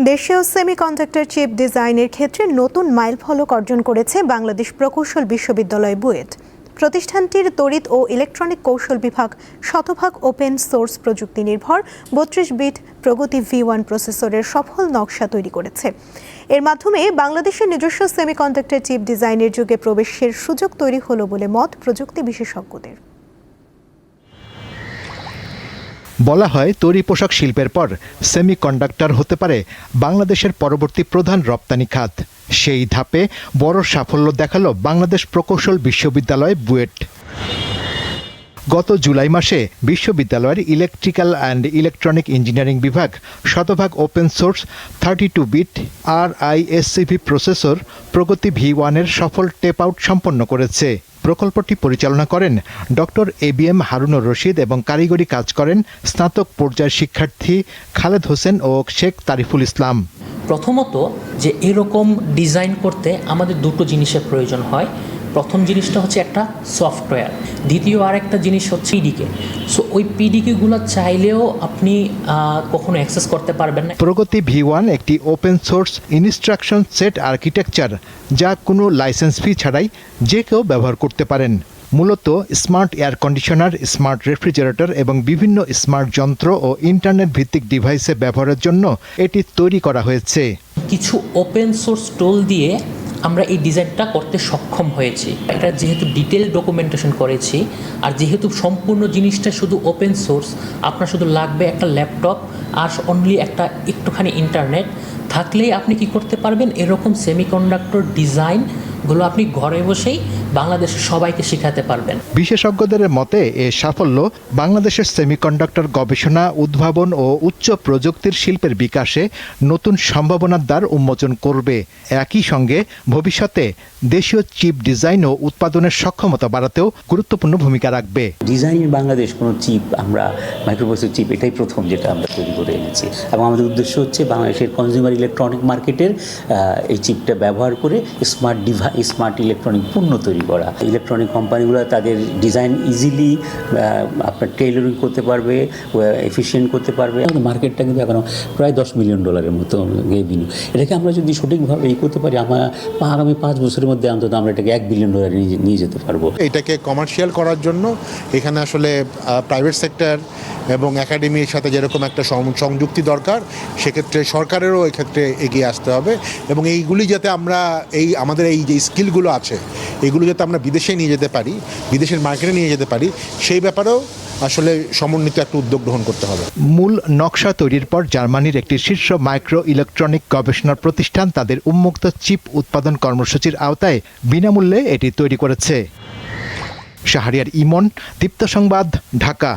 দেশীয় semiconductor chip ডিজাইনের ক্ষেত্রে নতুন মাইলফলক অর্জন করেছে বাংলাদেশ প্রকৌশল বিশ্ববিদ্যালয় বুয়েট। প্রতিষ্ঠানটির তড়িৎ ও ইলেকট্রনিক কৌশল বিভাগ শতভাগ ওপেন সোর্স প্রযুক্তি নির্ভর 32 বিট প্রগতি V1 প্রসেসরের সফল নকশা তৈরি করেছে। এর মাধ্যমে বাংলাদেশের নিজস্ব সেমিকন্ডাক্টর চিপ ডিজাইনের যুগে প্রবেশের সুযোগ তৈরি হলো বলে মত প্রযুক্তি বিশেষজ্ঞদের। বলা হয় তৈরি পোশাক শিল্পের পর সেমিকন্ডাক্টর হতে পারে বাংলাদেশের পরবর্তী প্রধান রপ্তানি খাত। সেই ধাপে বড় সাফল্য দেখালো বাংলাদেশ প্রকৌশল বিশ্ববিদ্যালয় বুয়েট। গত জুলাই মাসে বিশ্ববিদ্যালয়ের ইলেকট্রিক্যাল অ্যান্ড ইলেকট্রনিক ইঞ্জিনিয়ারিং বিভাগ শতভাগ open source 32 bit RISC-V processor প্রগতি V1 এর সফল টেপ আউট সম্পন্ন করেছে। প্রকল্পটি পরিচালনা করেন ডক্টর ABM হারুনুর রশিদ এবং কারিগরি কাজ করেন স্নাতক পর্যায়ের শিক্ষার্থী খালেদ হোসেন ও শেখ তারিফুল ইসলাম। প্রথমত যে এরকম ডিজাইন করতে আমাদের দুটো জিনিসের প্রয়োজন হয়। প্রথম জিনিসটা হচ্ছে একটা সফটওয়্যার, দ্বিতীয় আরেকটা জিনিস হচ্ছে PDK। সো ওই PDK-গুলো চাইলেও আপনি কখনো অ্যাক্সেস করতে পারবেন না। প্রগতি V1 একটি open source instruction set architecture, যা কোনো লাইসেন্স ফি ছাড়াই যে কেউ ব্যবহার করতে পারেন। মূলত smart air conditioner, smart refrigerator এবং বিভিন্ন স্মার্ট যন্ত্র ও ইন্টারনেট ভিত্তিক ডিভাইসে ব্যবহারের জন্য এটি তৈরি করা হয়েছে। কিছু ওপেন সোর্স টুল দিয়ে আমরা এই ডিজাইনটা করতে সক্ষম হয়েছি। এটা যেহেতু ডিটেল ডকুমেন্টেশন করেছি, আর যেহেতু সম্পূর্ণ জিনিসটা শুধু ওপেন সোর্স, আপনার শুধু লাগবে একটা ল্যাপটপ আর অনলি একটা একটুখানি ইন্টারনেট থাকলেই আপনি কি করতে পারবেন, এরকম সেমিকন্ডাক্টর ডিজাইনগুলো আপনি ঘরে বসেই বাংলাদেশের সবাইকে শেখাতে পারবেন। বিশেষজ্ঞদের মতে এ সাফল্য বাংলাদেশের সেমিকন্ডাক্টর গবেষণা, উদ্ভাবন ও উচ্চ প্রযুক্তির শিল্পের বিকাশে নতুন সম্ভাবনার দ্বার উন্মোচন করবে। একই সঙ্গে ভবিষ্যতে দেশীয় চিপ ডিজাইন ও উৎপাদনের সক্ষমতা বাড়াতেও গুরুত্বপূর্ণ ভূমিকা রাখবে। ডিজাইন বাংলাদেশ কোনো চিপ, আমরা মাইক্রোপ্রসেসর চিপ এটাই প্রথম যেটা আমরা তৈরি করে এনেছি, এবং আমাদের উদ্দেশ্য হচ্ছে বাংলাদেশের কনজিউমার ইলেকট্রনিক মার্কেটের এই চিপটা ব্যবহার করে স্মার্ট ইলেকট্রনিক পণ্য তৈরি করা। ইলেকট্রনিক কোম্পানিগুলো তাদের ডিজাইন ইজিলি আপনার টেইলরিং করতে পারবে, এফিশিয়েন্ট করতে পারবে। আমাদের মার্কেটটা কিন্তু এখন প্রায় $10 মিলিয়ন মতো রেভিনিউ। এটাকে আমরা যদি সঠিকভাবে করতে পারি, আগামী 5 বছরের মধ্যে অন্তত আমরা এটাকে $1 বিলিয়ন নিয়ে যেতে পারবো। এটাকে কমার্শিয়াল করার জন্য এখানে আসলে প্রাইভেট সেক্টর এবং একাডেমির সাথে যেরকম একটা সংযুক্তি দরকার, সেক্ষেত্রে সরকারেরও এক্ষেত্রে এগিয়ে আসতে হবে, এবং এইগুলি যাতে আমরা আমাদের এই যে স্কিলগুলো আছে এগুলো যাতে আমরা বিদেশে নিয়ে যেতে পারি, বিদেশের মার্কেটে নিয়ে যেতে পারি, সেই ব্যাপারেও আসলে সমন্বিত একটা উদ্যোগ গ্রহণ করতে হবে। মূল নকশা তৈরির পর জার্মানির একটি শীর্ষ মাইক্রো ইলেকট্রনিক গবেষণা প্রতিষ্ঠান তাদের উন্মুক্ত চিপ উৎপাদন কর্মসূচির আওতায় বিনামূল্যে এটি তৈরি করেছে। শাহরিয়ার ইমন, দীপ্ত সংবাদ, ঢাকা।